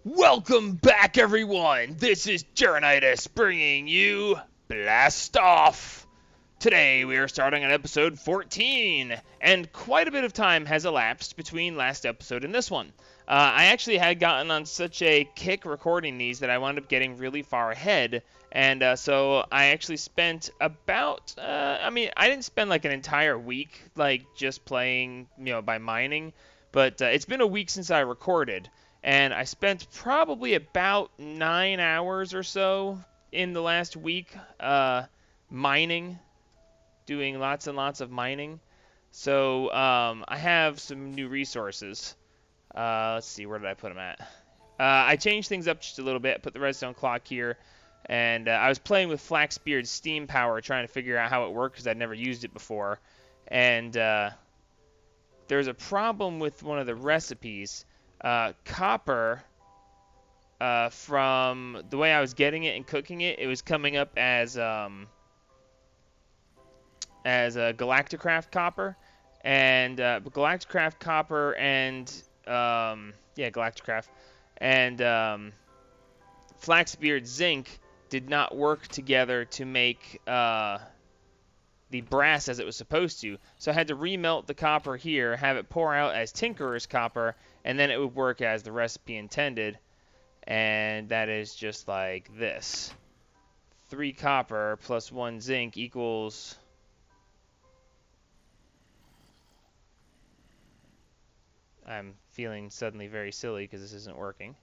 Welcome back, everyone! This is Journitis bringing you Blast Off! Today we are starting on episode 14, and quite a bit of time has elapsed between last episode and this one. I actually had gotten on such a kick recording these that I wound up getting really far ahead, and so I actually spent about, I didn't spend like an entire week, like, just playing, by mining, but it's been a week since I recorded. And I spent probably about 9 hours or so in the last week mining, doing lots and lots of mining. So I have some new resources. Let's see, where did I put them at? I changed things up just a little bit, put the redstone clock here, and I was playing with Flaxbeard's steam power, trying to figure out how it worked because I'd never used it before. And there's a problem with one of the recipes. Copper, from the way I was getting it and cooking it, it was coming up as a Galacticraft copper, and Galacticraft copper and Galacticraft and Flaxbeard zinc did not work together to make the brass as it was supposed to. So I had to remelt the copper here, have it pour out as Tinkerer's copper, and then it would work as the recipe intended. And that is just like this. 3 copper plus 1 zinc equals... I'm feeling suddenly very silly because this isn't working.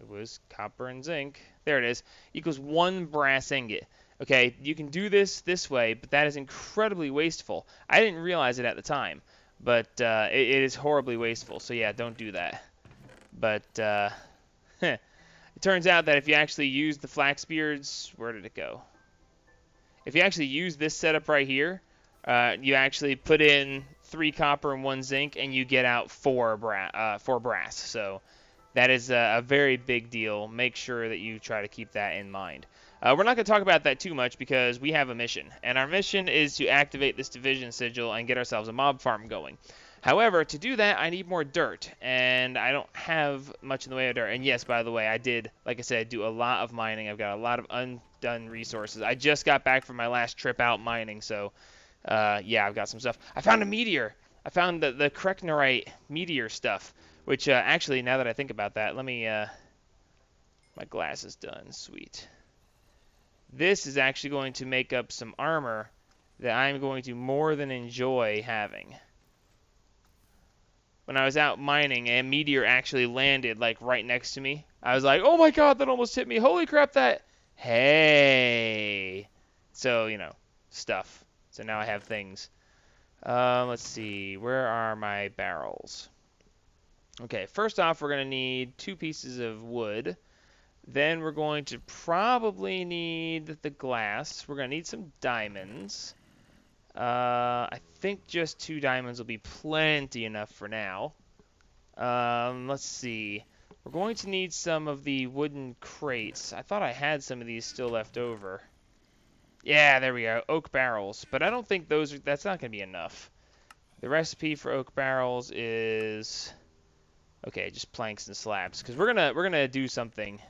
It was copper and zinc. There it is. Equals 1 brass ingot. Okay, you can do this way, but that is incredibly wasteful. I didn't realize it at the time, but it is horribly wasteful. So yeah, don't do that. But it turns out that if you actually use the Flaxbeard's, where did it go? If you actually use this setup right here, you actually put in 3 copper and 1 zinc, and you get out 4 brass. So that is a very big deal. Make sure that you try to keep that in mind. We're not going to talk about that too much because we have a mission, and our mission is to activate this division sigil and get ourselves a mob farm going. However, to do that, I need more dirt, and I don't have much in the way of dirt. And yes, by the way, I did, like I said, do a lot of mining. I've got a lot of undone resources. I just got back from my last trip out mining, so yeah, I've got some stuff. I found a meteor. I found the Kreknorite meteor stuff, which actually, now that I think about that, let me, my glass is done. Sweet. This is actually going to make up some armor that I'm going to more than enjoy having. When I was out mining, a meteor actually landed like right next to me. I was like, oh my god, that almost hit me. Holy crap, that... Hey. So, stuff. So now I have things. Let's see. Where are my barrels? Okay, first off, we're going to need 2 pieces of wood. Then we're going to probably need the glass. We're going to need some diamonds. I think just 2 diamonds will be plenty enough for now. Let's see. We're going to need some of the wooden crates. I thought I had some of these still left over. Yeah, there we go. Oak barrels. But I don't think that's not going to be enough. The recipe for oak barrels is... Okay, just planks and slabs. Because we're gonna do something.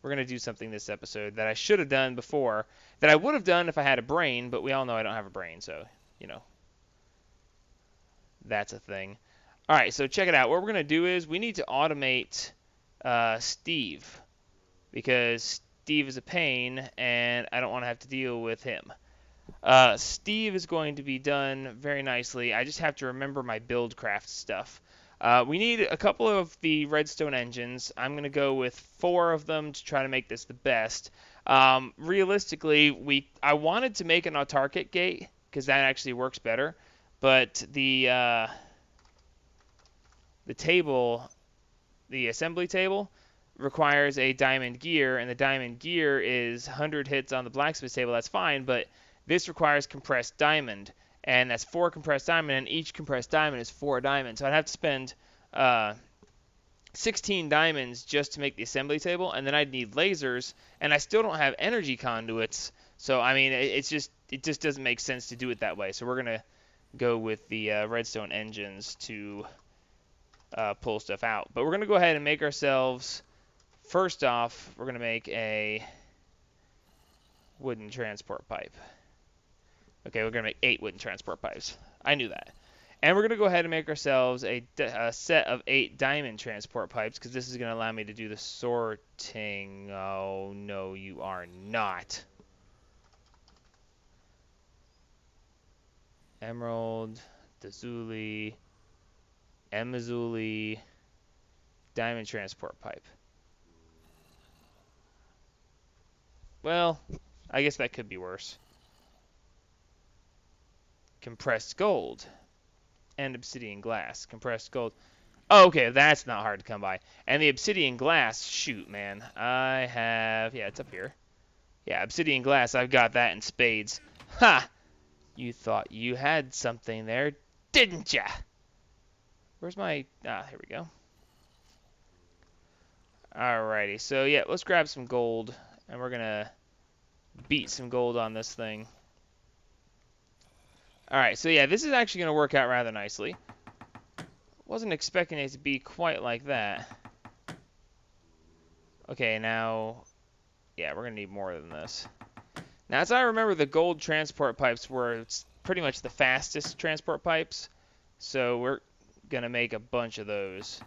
We're going to do something this episode that I should have done before, that I would have done if I had a brain, but we all know I don't have a brain, so, that's a thing. All right, so check it out. What we're going to do is we need to automate Steve, because Steve is a pain, and I don't want to have to deal with him. Steve is going to be done very nicely. I just have to remember my buildcraft stuff. We need a couple of the redstone engines. I'm going to go with 4 of them to try to make this the best. Realistically, I wanted to make an autarkic gate because that actually works better, but the table, the assembly table, requires a diamond gear, and the diamond gear is 100 hits on the blacksmith table. That's fine, but this requires compressed diamond. And that's 4 compressed diamond, and each compressed diamond is 4 diamonds. So I'd have to spend 16 diamonds just to make the assembly table, and then I'd need lasers, and I still don't have energy conduits. So I mean, it just doesn't make sense to do it that way. So we're gonna go with the redstone engines to pull stuff out. But we're going to go ahead and make ourselves, first off, we're going to make a wooden transport pipe. Okay, we're going to make 8 wooden transport pipes. I knew that. And we're going to go ahead and make ourselves a set of 8 diamond transport pipes, because this is going to allow me to do the sorting. Oh, no, you are not. Emerald, Lazuli, Emazuli, diamond transport pipe. Well, I guess that could be worse. Compressed gold and obsidian glass. Compressed gold. Oh, okay, that's not hard to come by. And the obsidian glass, shoot, man. I have, yeah, it's up here. Yeah, obsidian glass, I've got that in spades. Ha! You thought you had something there, didn't ya? Where's my, here we go. Alrighty, so yeah, let's grab some gold, and we're gonna beat some gold on this thing. Alright, so yeah, this is actually gonna work out rather nicely. Wasn't expecting it to be quite like that. Okay, now, yeah, we're gonna need more than this. Now, as I remember, the gold transport pipes were pretty much the fastest transport pipes, so we're gonna make a bunch of those.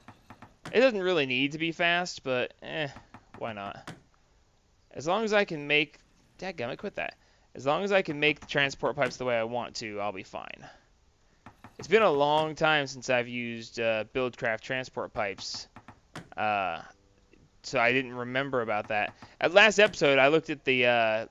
It doesn't really need to be fast, but why not? As long as I can make, dadgummit, quit that. As long as I can make the transport pipes the way I want to, I'll be fine. It's been a long time since I've used Buildcraft transport pipes, so I didn't remember about that. At last episode, I looked at the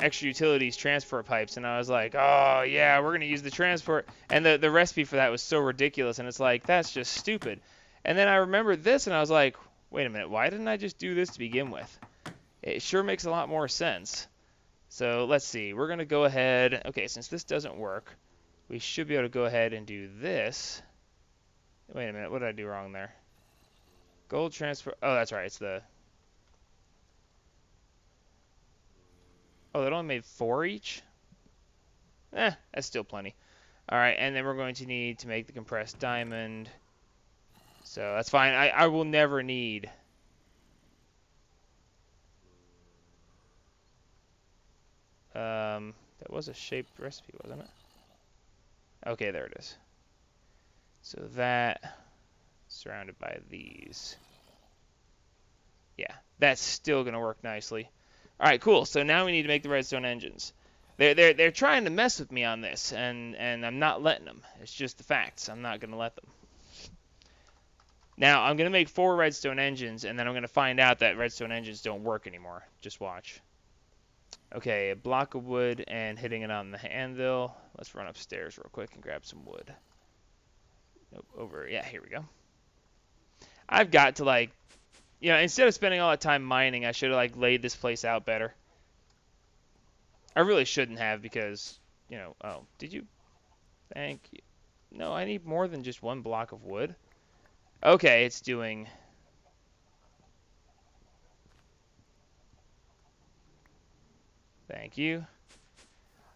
extra utilities transport pipes, and I was like, oh yeah, we're gonna use the transport, and the recipe for that was so ridiculous, and it's like, that's just stupid. And then I remembered this, and I was like, wait a minute, why didn't I just do this to begin with? It sure makes a lot more sense. So let's see, we're gonna go ahead, okay, since this doesn't work, we should be able to go ahead and do this. Wait a minute, what did I do wrong there? Gold transfer, oh, that's right, it's the, oh, that only made 4 each? That's still plenty. Alright, and then we're going to need to make the compressed diamond. So that's fine. I will never need... that was a shaped recipe, wasn't it? Okay, there it is. So that, surrounded by these. Yeah, that's still going to work nicely. Alright, cool. So now we need to make the redstone engines. They're trying to mess with me on this, and I'm not letting them. It's just the facts. I'm not going to let them. Now, I'm going to make 4 redstone engines, and then I'm going to find out that redstone engines don't work anymore. Just watch. Okay, a block of wood and hitting it on the anvil. Let's run upstairs real quick and grab some wood. Nope, over. Yeah, here we go. I've got to, like, you know, instead of spending all that time mining, I should have, like, laid this place out better. I really shouldn't have because, you know, oh, did you? Thank you. No, I need more than just 1 block of wood. Okay, it's doing... Thank you.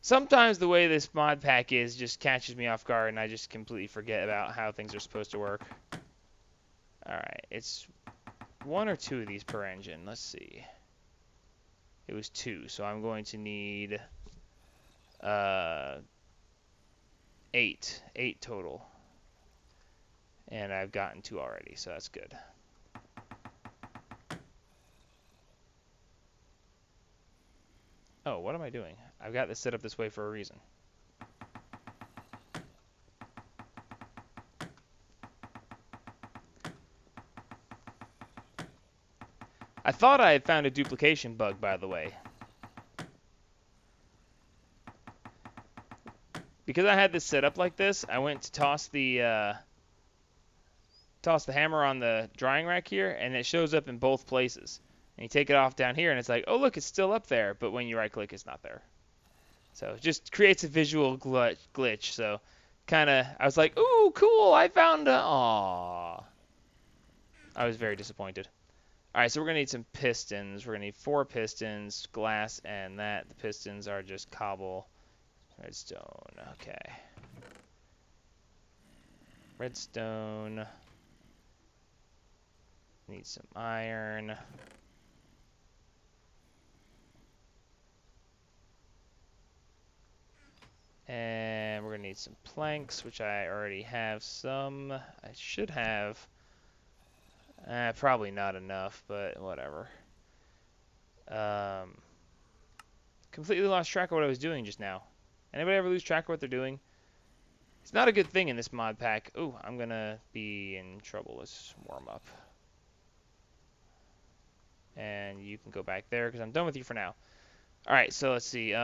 Sometimes the way this mod pack is just catches me off guard and I just completely forget about how things are supposed to work. Alright, it's 1 or 2 of these per engine. Let's see. It was 2, so I'm going to need 8 total. And I've gotten 2 already, so that's good. Oh, what am I doing? I've got this set up this way for a reason. I thought I had found a duplication bug, by the way. Because I had this set up like this, I went to toss the hammer on the drying rack here, and it shows up in both places. And you take it off down here, and it's like, oh, look, it's still up there. But when you right-click, it's not there. So it just creates a visual glitch. So kind of, I was like, ooh, cool, I found a... Aww. I was very disappointed. All right, so we're going to need some pistons. We're going to need 4 pistons, glass, and that. The pistons are just cobble, redstone. Okay. redstone. Need some iron. And we're going to need some planks, which I already have some. I should have. Probably not enough, but whatever. Completely lost track of what I was doing just now. Anybody ever lose track of what they're doing? It's not a good thing in this mod pack. Ooh, I'm going to be in trouble. Let's warm up. And you can go back there because I'm done with you for now. Alright, so let's see.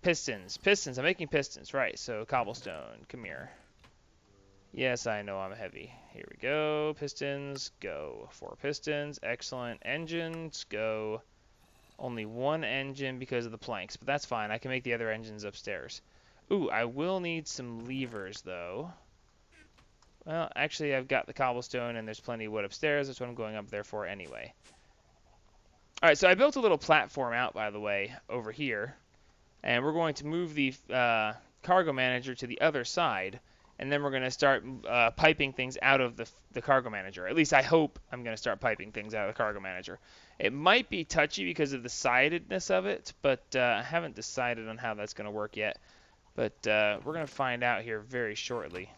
Pistons. Pistons. I'm making pistons. Right, so cobblestone. Come here. Yes, I know I'm heavy. Here we go. Pistons. Go. 4 pistons. Excellent. Engines. Go. Only 1 engine because of the planks, but that's fine. I can make the other engines upstairs. Ooh, I will need some levers, though. Well, actually, I've got the cobblestone, and there's plenty of wood upstairs. That's what I'm going up there for anyway. Alright, so I built a little platform out, by the way, over here. And we're going to move the cargo manager to the other side. And then we're going to start piping things out of the cargo manager. At least I hope I'm going to start piping things out of the cargo manager. It might be touchy because of the sidedness of it, but I haven't decided on how that's going to work yet. But we're going to find out here very shortly.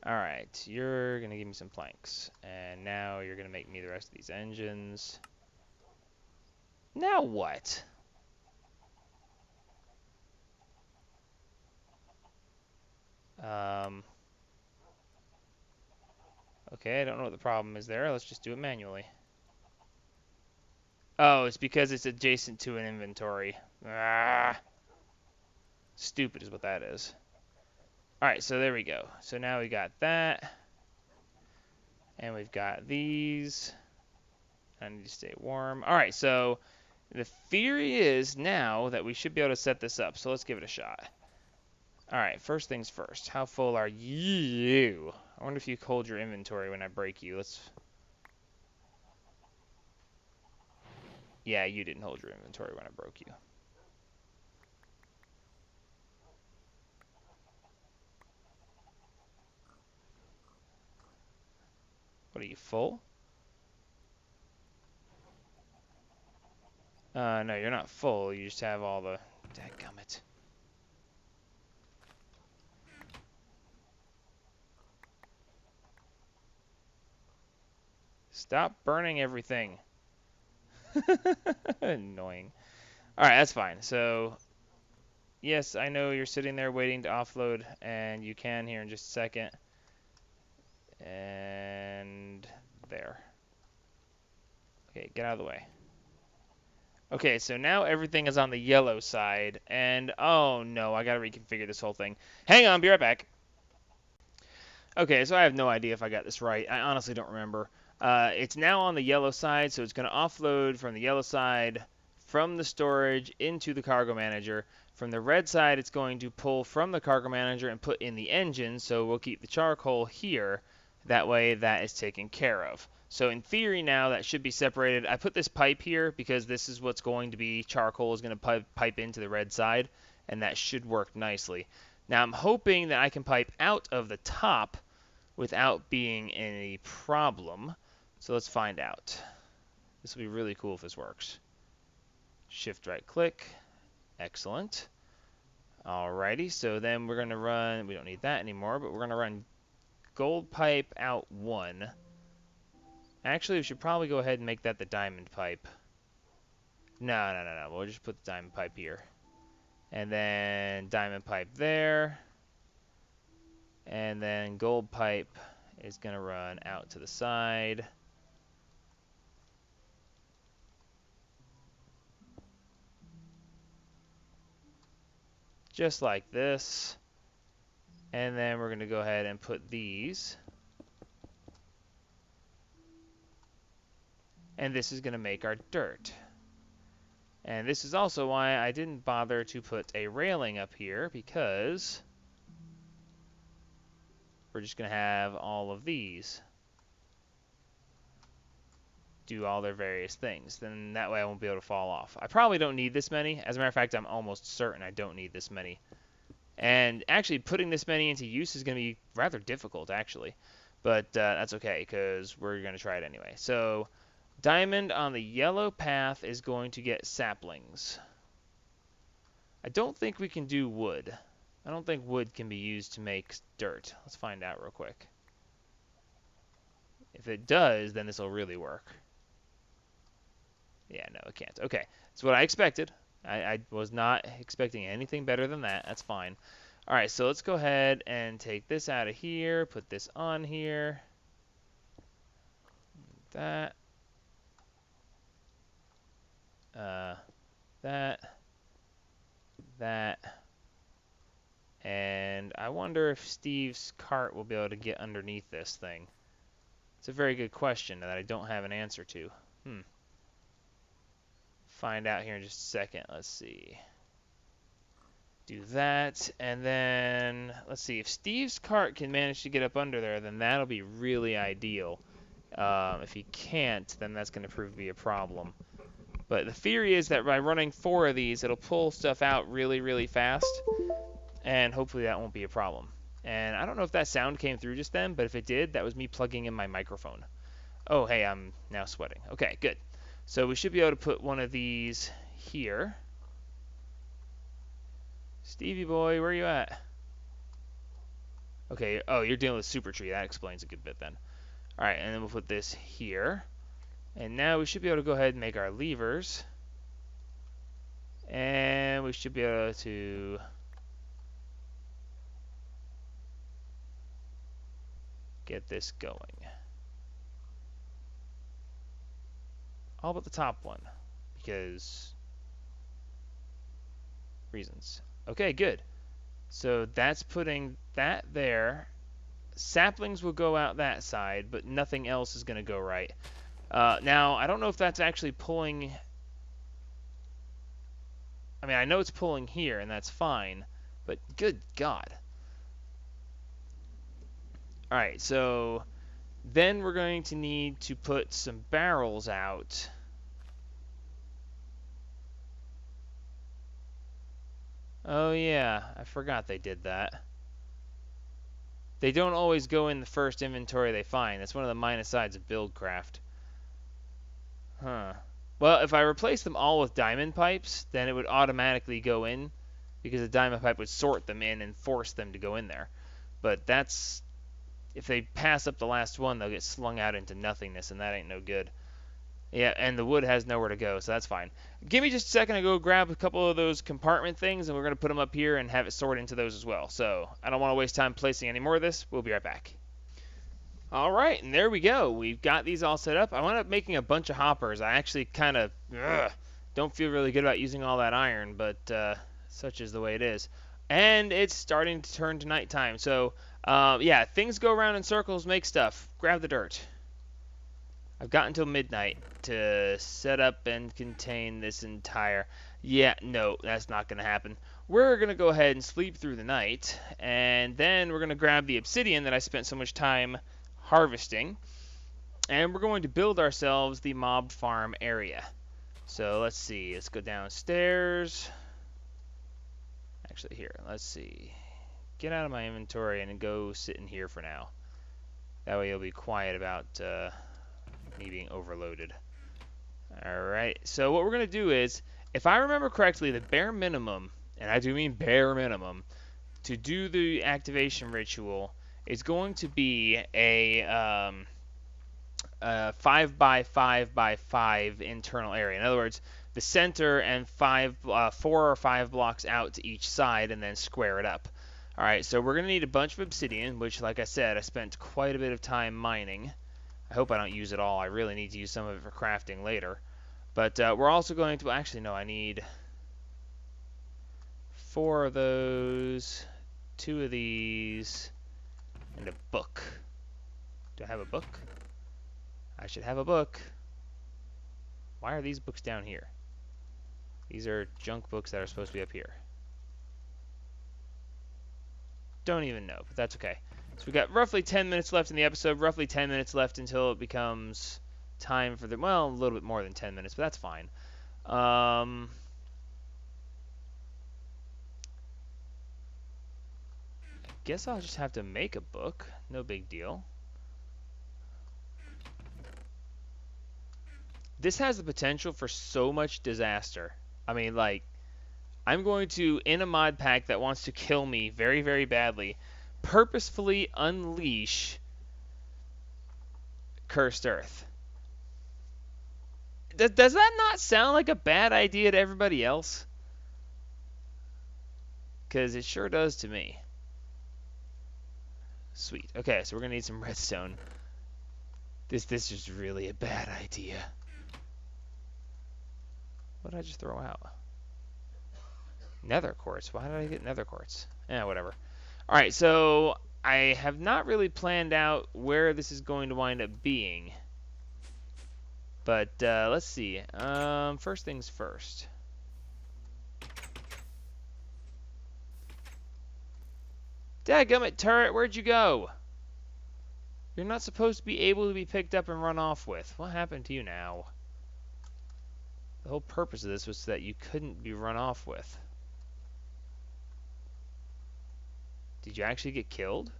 Alright, you're going to give me some planks. And now you're going to make me the rest of these engines. Now what? Okay, I don't know what the problem is there. Let's just do it manually. Oh, it's because it's adjacent to an inventory. Ah, stupid is what that is. Alright, so there we go. So now we got that. And we've got these. I need to stay warm. Alright, so the theory is now that we should be able to set this up. So let's give it a shot. Alright, first things first. How full are you? I wonder if you hold your inventory when I break you. Yeah, you didn't hold your inventory when I broke you. What are you, full? No, you're not full. You just have all the... Dadgummit. Stop burning everything. Annoying. Alright, that's fine. So, yes, I know you're sitting there waiting to offload, and you can here in just a second. And there. Okay, get out of the way. Okay, so now everything is on the yellow side, and oh no, I gotta reconfigure this whole thing. Hang on, be right back. Okay, so I have no idea if I got this right. I honestly don't remember. It's now on the yellow side, so it's going to offload from the yellow side from the storage into the cargo manager. From the red side, it's going to pull from the cargo manager and put in the engine, so we'll keep the charcoal here. That way, that is taken care of. So in theory now, that should be separated. I put this pipe here because this is what's going to be charcoal is going to pipe into the red side, and that should work nicely. Now I'm hoping that I can pipe out of the top without being any problem. So let's find out. This will be really cool if this works. Shift right click. Excellent. Alrighty, so then we're going to run, we don't need that anymore, but we're going to run gold pipe out 1. Actually, we should probably go ahead and make that the diamond pipe. No. We'll just put the diamond pipe here. And then diamond pipe there. And then gold pipe is going to run out to the side. Just like this. And then we're going to go ahead and put these. And this is going to make our dirt. And this is also why I didn't bother to put a railing up here, because we're just going to have all of these do all their various things. Then that way I won't be able to fall off. I probably don't need this many. As a matter of fact, I'm almost certain I don't need this many. And actually putting this many into use is going to be rather difficult, actually. But that's okay, because we're going to try it anyway. So diamond on the yellow path is going to get saplings. I don't think we can do wood. I don't think wood can be used to make dirt. Let's find out real quick. If it does, then this will really work. Yeah, no, it can't. Okay, that's what I expected. I was not expecting anything better than that. That's fine. All right, so let's go ahead and take this out of here, put this on here. That. That. That. And I wonder if Steve's cart will be able to get underneath this thing. It's a very good question that I don't have an answer to. Find out here in just a second. Let's see. Do that, and then let's see. If Steve's cart can manage to get up under there, then that'll be really ideal. If he can't, then that's going to prove to be a problem. But the theory is that by running 4 of these, it'll pull stuff out really, really fast, and hopefully that won't be a problem. And I don't know if that sound came through just then, but if it did, that was me plugging in my microphone. Oh, hey, I'm now sweating. Okay, good. So we should be able to put one of these here. Stevie boy, where are you at? Okay, oh, you're dealing with Super Tree. That explains a good bit then. All right, and then we'll put this here. And now we should be able to go ahead and make our levers. And we should be able to get this going. All but the top one, because reasons. Okay, good. So that's putting that there. Saplings will go out that side, but nothing else is going to go right. Now, I don't know if that's actually pulling... I mean, I know it's pulling here, and that's fine, but good God. Alright, so then we're going to need to put some barrels out. Oh yeah, I forgot they did that. They don't always go in the first inventory they find. That's one of the minus sides of Buildcraft. Huh. Well, if I replace them all with diamond pipes, then it would automatically go in, because the diamond pipe would sort them in and force them to go in there. But that's... if they pass up the last one, they'll get slung out into nothingness, and that ain't no good. Yeah, and the wood has nowhere to go, so that's fine. Give me just a second to go grab a couple of those compartment things, and we're going to put them up here and have it sort into those as well. So I don't want to waste time placing any more of this. We'll be right back. All right, and there we go. We've got these all set up. I wound up making a bunch of hoppers. I actually kind of don't feel really good about using all that iron, but such is the way it is. And it's starting to turn to nighttime. So, yeah, things go around in circles, make stuff. Grab the dirt. I've got until midnight to set up and contain this entire... Yeah, no, that's not going to happen. We're going to go ahead and sleep through the night, and then we're going to grab the obsidian that I spent so much time harvesting, and we're going to build ourselves the mob farm area. So let's see. Let's go downstairs. Actually, here. Let's see. Get out of my inventory and go sit in here for now. That way you'll be quiet about... me being overloaded. Alright, so what we're going to do is, if I remember correctly, the bare minimum, and I do mean bare minimum, to do the activation ritual is going to be a 5 by 5 by 5 internal area. In other words, the center and 4 or 5 blocks out to each side, and then square it up. Alright, so we're going to need a bunch of obsidian, which, like I said, I spent quite a bit of time mining. I hope I don't use it all. I really need to use some of it for crafting later. But we're also going to... Actually, no, I need 4 of those, 2 of these, and a book. Do I have a book? I should have a book. Why are these books down here? These are junk books that are supposed to be up here. Don't even know, but that's okay. So we got roughly 10 minutes left in the episode, roughly 10 minutes left until it becomes time for the... well, a little bit more than 10 minutes, but that's fine. guess I'll just have to make a book. No big deal. This has the potential for so much disaster. I mean, like, I'm going to, in a mod pack that wants to kill me very, very badly, purposefully unleash Cursed Earth. Does that not sound like a bad idea to everybody else? Because it sure does to me. Sweet. Okay, so we're going to need some redstone. This is really a bad idea. What did I just throw out? Nether quartz. Why did I get nether quartz? Whatever. Alright, so I have not really planned out where this is going to wind up being. But let's see. First things first. Dadgummit turret, where'd you go? You're not supposed to be able to be picked up and run off with. What happened to you now? The whole purpose of this was so that you couldn't be run off with. Did you actually get killed?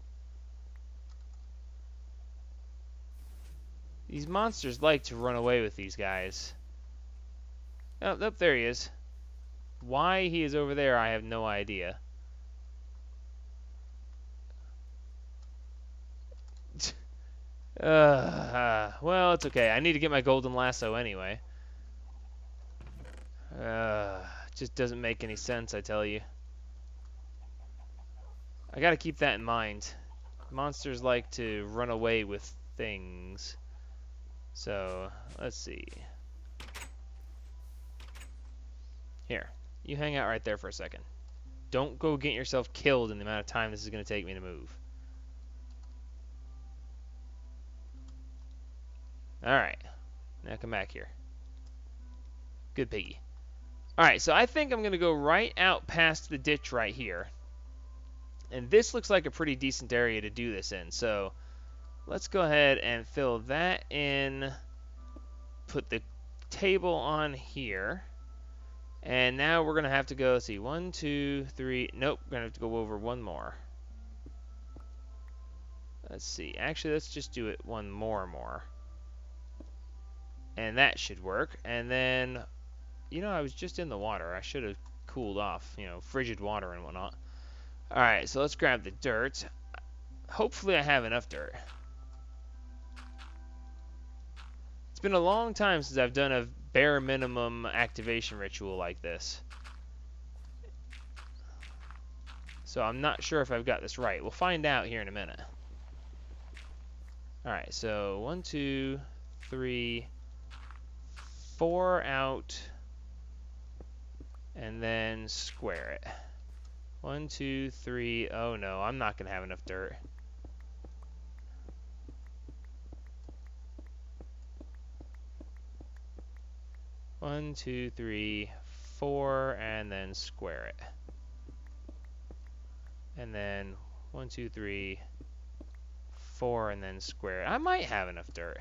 These monsters like to run away with these guys. Oh, there he is. Why he is over there, I have no idea. Well, it's okay. I need to get my golden lasso anyway. Just doesn't make any sense, I tell you. I gotta keep that in mind. Monsters like to run away with things. So, let's see. Here, you hang out right there for a second. Don't go get yourself killed in the amount of time this is going to take me to move. Alright, now come back here. Good piggy. Alright, so I think I'm going to go right out past the ditch right here. And this looks like a pretty decent area to do this in, so let's go ahead and fill that in. Put the table on here. And now we're going to have to go, let's see, 1, 2, 3. Nope, we're going to have to go over one more. Let's see. Actually, let's just do it one more. And that should work. And then, you know, I was just in the water. I should have cooled off, you know, frigid water and whatnot. Alright, so let's grab the dirt. Hopefully I have enough dirt. It's been a long time since I've done a bare minimum activation ritual like this. So I'm not sure if I've got this right. We'll find out here in a minute. Alright, so 1, 2, 3, 4 out, and then square it. 1, 2, 3. Oh no, I'm not going to have enough dirt. One, 2, 3, 4, and then square it. And then 1, 2, 3, 4, and then square it. I might have enough dirt.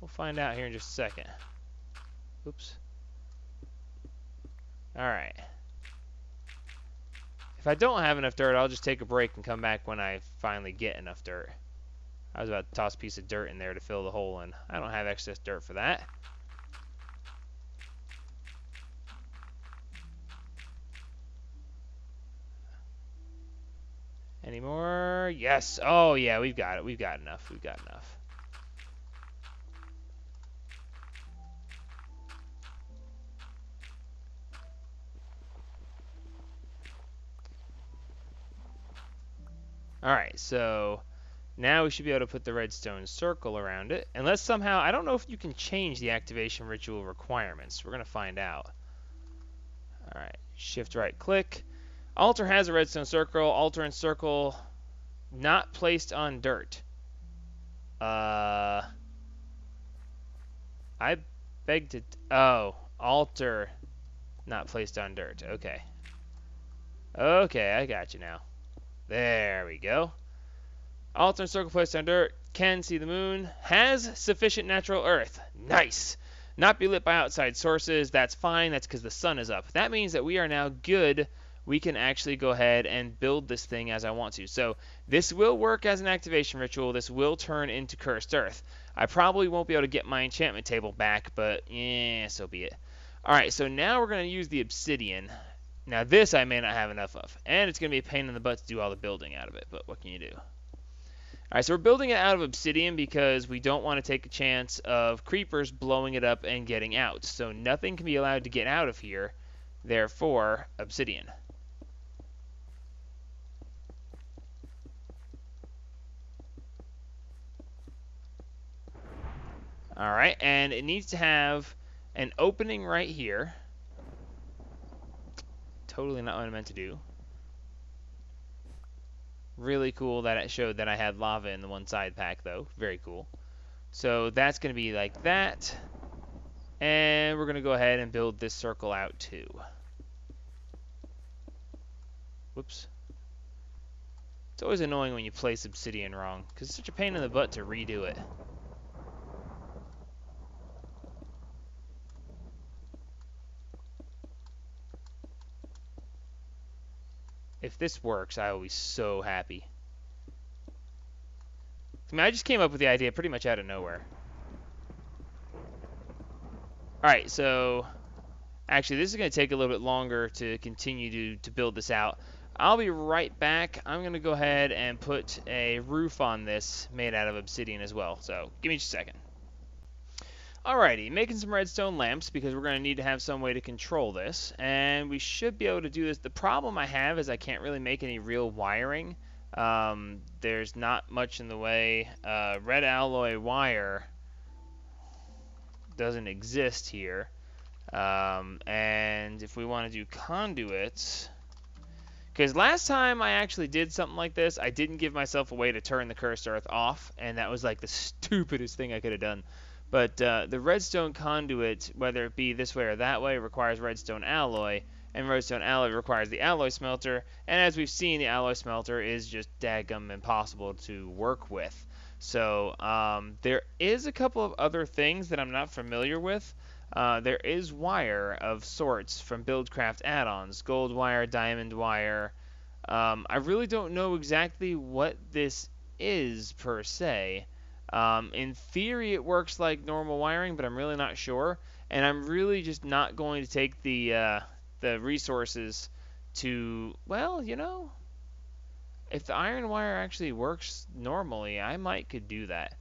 We'll find out here in just a second. Oops. Alright. If I don't have enough dirt, I'll just take a break and come back when I finally get enough dirt. I was about to toss a piece of dirt in there to fill the hole in. I don't have excess dirt for that. Any more? Yes. Oh, yeah, we've got it. We've got enough. We've got enough. Alright, so now we should be able to put the redstone circle around it. Unless somehow, I don't know if you can change the activation ritual requirements. We're going to find out. Alright, shift right click. Altar has a redstone circle. Altar and circle not placed on dirt. I beg to... Oh, altar not placed on dirt. Okay. Okay, I got you now. There we go. Altar and circle placed on dirt. Can see the moon. Has sufficient natural earth. Nice. Not be lit by outside sources. That's fine. That's because the sun is up. That means that we are now good we can actually go ahead and build this thing as I want to. So this will work as an activation ritual. This will turn into Cursed Earth. I probably won't be able to get my enchantment table back, but yeah, so be it. Alright, so now we're going to use the obsidian. Now this I may not have enough of, and it's going to be a pain in the butt to do all the building out of it, but what can you do? Alright, so we're building it out of obsidian because we don't want to take a chance of creepers blowing it up and getting out. So nothing can be allowed to get out of here, therefore obsidian. Alright, and it needs to have an opening right here. Totally not what I meant to do. Really cool that it showed that I had lava in the one side pack, though. Very cool. So that's going to be like that. And we're going to go ahead and build this circle out, too. Whoops. It's always annoying when you place obsidian wrong, because it's such a pain in the butt to redo it. If this works, I will be so happy. I mean, I just came up with the idea pretty much out of nowhere. Alright, so actually this is going to take a little bit longer to continue to build this out. I'll be right back. I'm going to go ahead and put a roof on this made out of obsidian as well. So give me just a second. Alrighty, making some redstone lamps because we're going to need to have some way to control this. And we should be able to do this. The problem I have is I can't really make any real wiring. There's not much in the way. Red alloy wire doesn't exist here. And if we want to do conduits... Because last time I actually did something like this, I didn't give myself a way to turn the Cursed Earth off. And that was like the stupidest thing I could have done. But the redstone conduit, whether it be this way or that way, requires redstone alloy, and redstone alloy requires the alloy smelter, and as we've seen, the alloy smelter is just daggum impossible to work with. So there is a couple of other things that I'm not familiar with. There is wire of sorts from Buildcraft add-ons, gold wire, diamond wire. I really don't know exactly what this is per se. In theory, it works like normal wiring, but I'm really not sure. And I'm really just not going to take the resources to, well, you know, if the iron wire actually works normally, I might could do that.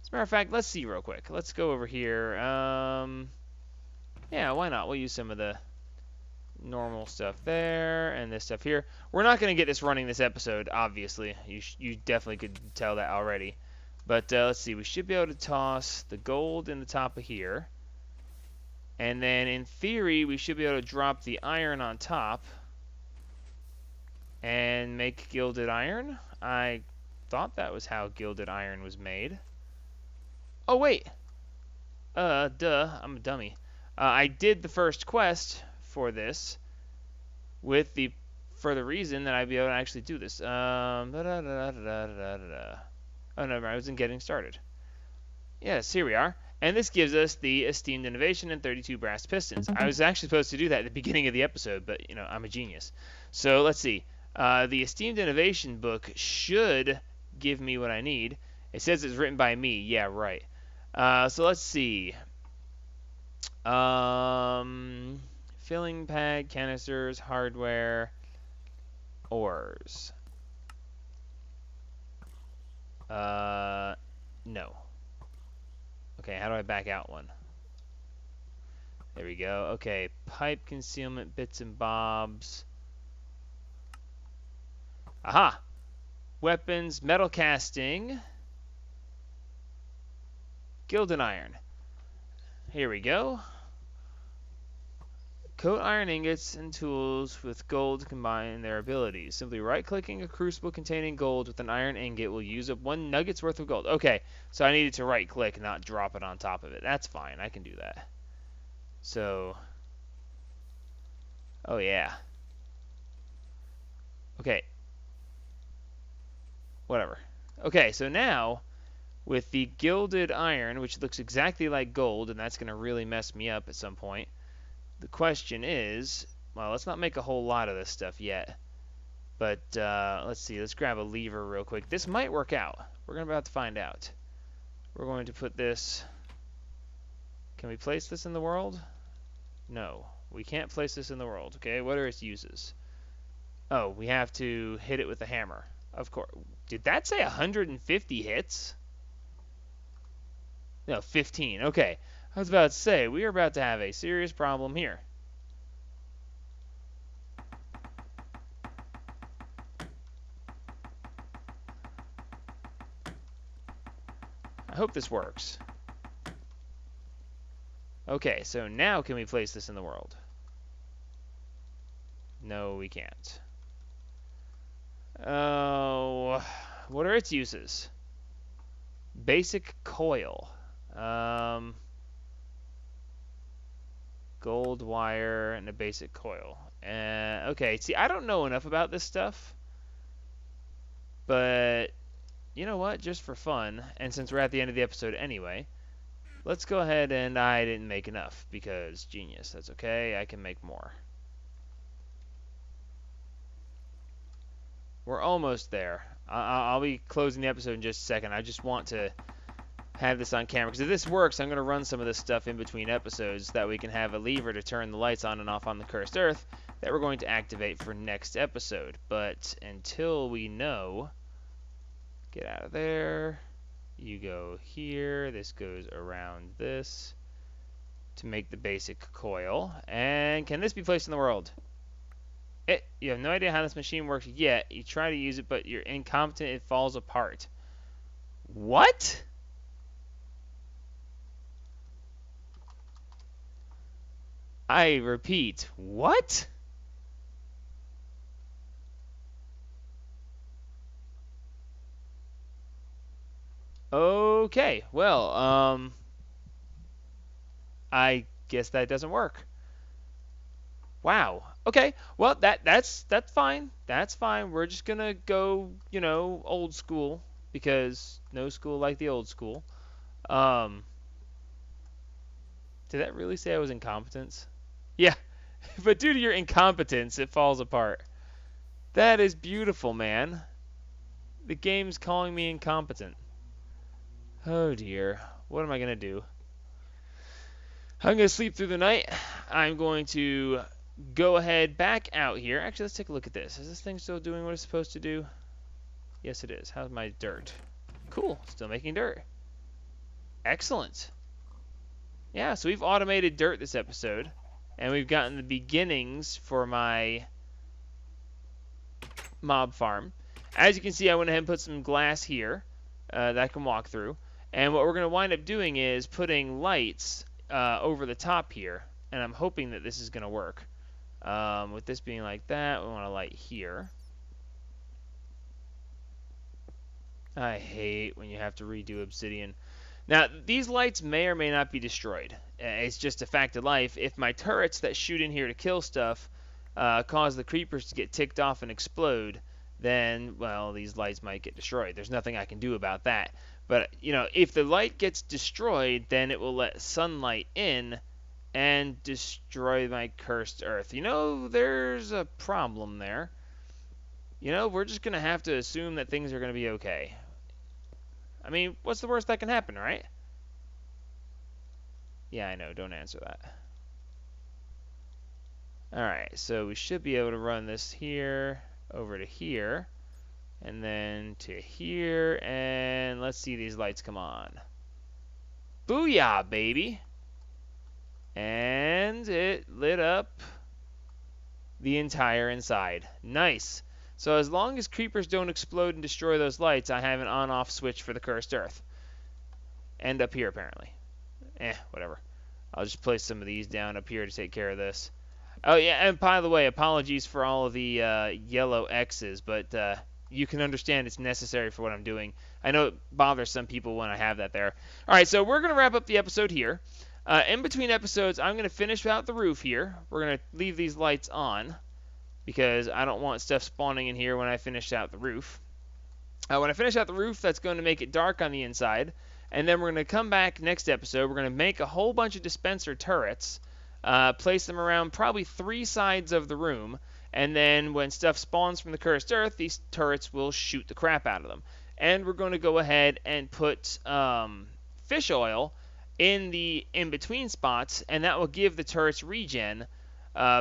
As a matter of fact, let's see real quick. Let's go over here. Yeah, why not? We'll use some of the normal stuff there and this stuff here. We're not going to get this running this episode, obviously. You definitely could tell that already. But let's see. We should be able to toss the gold in the top of here. And then in theory, we should be able to drop the iron on top and make gilded iron. I thought that was how gilded iron was made. Oh, wait. Duh. I'm a dummy. I did the first quest for this for the reason that I'd be able to actually do this. Oh, no, I wasn't getting started. Yes, here we are. And this gives us the Esteemed Innovation and 32 brass pistons. I was actually supposed to do that at the beginning of the episode, but, you know, I'm a genius. So, let's see. The Esteemed Innovation book should give me what I need. It says it's written by me. Yeah, right. So, let's see. Filling pad, canisters, hardware, ores. No. Okay, how do I back out one? There we go. Okay, pipe concealment, bits and bobs. Aha! Weapons, metal casting, gilded iron. Here we go. Coat iron ingots and tools with gold to combine their abilities. Simply right-clicking a crucible containing gold with an iron ingot will use up 1 nugget's worth of gold. Okay, so I needed to right-click, not drop it on top of it. That's fine. I can do that. So, oh yeah. Okay. Whatever. Okay, so now, with the gilded iron, which looks exactly like gold, and that's going to really mess me up at some point, the question is, well, let's not make a whole lot of this stuff yet. But let's see. Let's grab a lever real quick. This might work out. We're about to find out. We're going to put this... Can we place this in the world? No. We can't place this in the world. Okay, what are its uses? Oh, we have to hit it with a hammer. Of course. Did that say 150 hits? No, 15. Okay. I was about to say, we are about to have a serious problem here. I hope this works. Okay, so now can we place this in the world? No, we can't. Oh, what are its uses? Basic coil. Gold wire and a basic coil. Okay, see, I don't know enough about this stuff. But, you know what? Just for fun, and since we're at the end of the episode anyway, let's go ahead and I didn't make enough because genius. That's okay. I can make more. We're almost there. I'll be closing the episode in just a second. I just want to have this on camera because if this works, I'm going to run some of this stuff in between episodes so that we can have a lever to turn the lights on and off on the Cursed Earth that we're going to activate for next episode. But until we know, get out of there. You go here. This goes around this to make the basic coil. And can this be placed in the world? You have no idea how this machine works yet. You try to use it, but you're incompetent. It falls apart. What? I repeat, what? Okay, well, I guess that doesn't work. Wow. Okay. Well, that's fine. That's fine. We're just gonna go, you know, old school because no school like the old school. Did that really say I was incompetent? Yeah. But due to your incompetence, it falls apart. That is beautiful, man. The game's calling me incompetent. Oh dear. What am I gonna do? I'm gonna sleep through the night. I'm going to go ahead back out here. Actually, let's take a look at this. Is this thing still doing what it's supposed to do? Yes, it is. How's my dirt? Cool. Still making dirt. Excellent. Yeah, so we've automated dirt this episode, and we've gotten the beginnings for my mob farm. As you can see, I went ahead and put some glass here that I can walk through. And what we're going to wind up doing is putting lights over the top here, and I'm hoping that this is going to work. With this being like that, we want a light here. I hate when you have to redo Obsidian. Now, these lights may or may not be destroyed. It's just a fact of life. If my turrets that shoot in here to kill stuff cause the creepers to get ticked off and explode, then, well, these lights might get destroyed. There's nothing I can do about that. But, you know, if the light gets destroyed, then it will let sunlight in and destroy my cursed earth. You know, there's a problem there. You know, we're just going to have to assume that things are going to be okay. I mean, what's the worst that can happen, right? Yeah, I know. Don't answer that. Alright, so we should be able to run this here over to here. And then to here. And let's see these lights come on. Booyah, baby! And it lit up the entire inside. Nice. So as long as creepers don't explode and destroy those lights, I have an on-off switch for the Cursed Earth. And up here, apparently. Whatever. I'll just place some of these down up here to take care of this. Oh, yeah, and by the way, apologies for all of the yellow X's, but you can understand it's necessary for what I'm doing. I know it bothers some people when I have that there. All right, so we're going to wrap up the episode here. In between episodes, I'm going to finish out the roof here. We're going to leave these lights on because I don't want stuff spawning in here when I finish out the roof. When I finish out the roof, that's going to make it dark on the inside. And then we're going to come back next episode. We're going to make a whole bunch of dispenser turrets. Place them around probably 3 sides of the room, and then when stuff spawns from the cursed earth, these turrets will shoot the crap out of them. And we're going to go ahead and put fish oil in the in-between spots, and that will give the turrets regen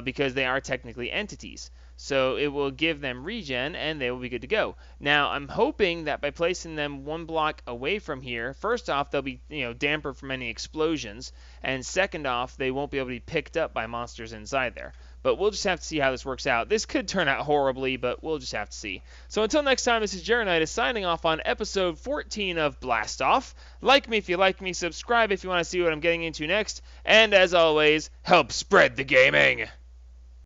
because they are technically entities. So it will give them regen, and they will be good to go. Now, I'm hoping that by placing them 1 block away from here, first off, they'll be damper from any explosions, and second off, they won't be able to be picked up by monsters inside there. But we'll just have to see how this works out. This could turn out horribly, but we'll just have to see. So until next time, this is Jeronitis signing off on episode 14 of Blast Off. Like me if you like me, subscribe if you want to see what I'm getting into next, and as always, help spread the gaming!